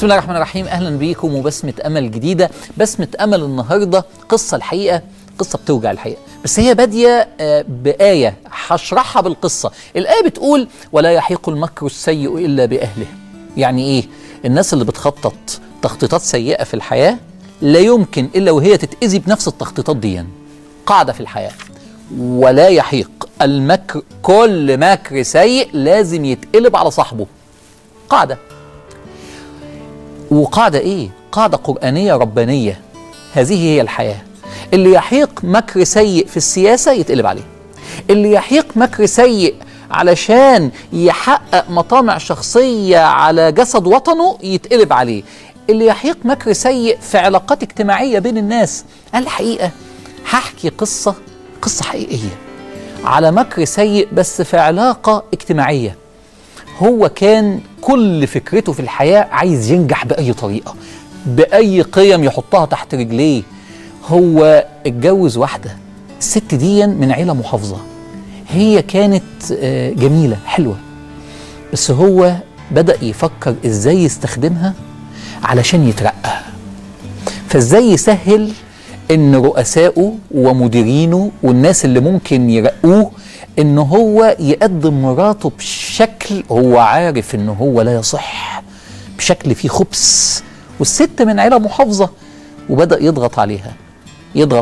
بسم الله الرحمن الرحيم. اهلا بيكم وبسمة امل جديده. بسمة امل النهارده قصه، الحقيقه قصه بتوجع الحقيقه، بس هي باديه بايه هشرحها بالقصه. الايه بتقول: ولا يحيق المكر السيء الا باهله. يعني ايه؟ الناس اللي بتخطط تخطيطات سيئه في الحياه لا يمكن الا وهي تتاذي بنفس التخطيطات دي. قاعده في الحياه: ولا يحيق المكر، كل مكر سيء لازم يتقلب على صاحبه. قاعده. وقاعدة ايه؟ قاعدة قرآنية ربانية. هذه هي الحياة. اللي يحيق مكر سيء في السياسة يتقلب عليه. اللي يحيق مكر سيء علشان يحقق مطامع شخصية على جسد وطنه يتقلب عليه. اللي يحيق مكر سيء في علاقات اجتماعية بين الناس. الحقيقة هحكي قصة حقيقية على مكر سيء بس في علاقة اجتماعية. هو كان كل فكرته في الحياة عايز ينجح بأي طريقة، بأي قيم يحطها تحت رجليه. هو اتجوز واحدة، الست دي من عيلة محافظة، هي كانت جميلة حلوة، بس هو بدأ يفكر ازاي يستخدمها علشان يترقى. فازاي يسهل ان رؤسائه ومديرينه والناس اللي ممكن يرقوه ان هو يقدم مراته بشكل هو عارف ان هو لا يصح، بشكل فيه خبث، والست من عيلة محافظة. وبدأ يضغط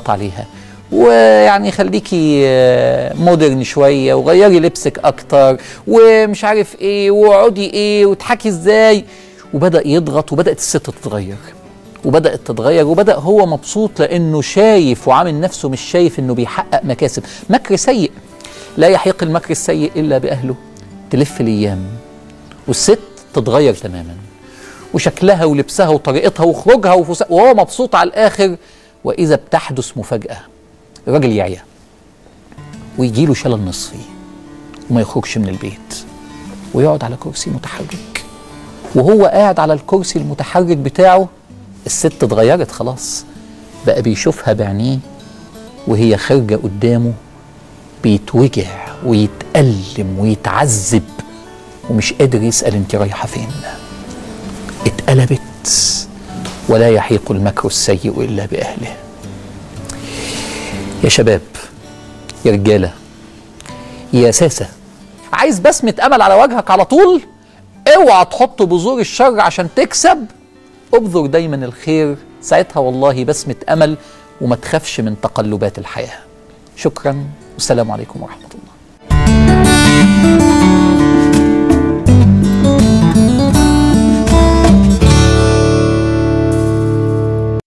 عليها ويعني خليكي مودرن شوية، وغيري لبسك اكتر، ومش عارف ايه، واقعدي ايه، وتحكي ازاي. وبدأ يضغط، وبدأت الست تتغير، وبدأ هو مبسوط لانه شايف وعامل نفسه مش شايف انه بيحقق مكاسب. مكر سيء. لا يحيق المكر السيء إلا بأهله. تلف الأيام والست تتغير تماما، وشكلها ولبسها وطريقتها وخروجها وهو مبسوط على الآخر. وإذا بتحدث مفاجأة: الراجل يعيا ويجيله شلل نصفي وما يخرجش من البيت، ويقعد على كرسي متحرك. وهو قاعد على الكرسي المتحرك بتاعه الست اتغيرت خلاص، بقى بيشوفها بعينيه وهي خارجة قدامه، بيتوجع ويتألم ويتعذب ومش قادر يسأل انت رايحة فين. اتقلبت. ولا يحيق المكر السيء إلا بأهله. يا شباب، يا رجالة، يا ساسة، عايز بسمة أمل على وجهك على طول؟ اوعى تحط بذور الشر عشان تكسب. ابذر دايما الخير، ساعتها والله بسمة أمل، وما تخافش من تقلبات الحياة. شكرا والسلام عليكم ورحمة الله.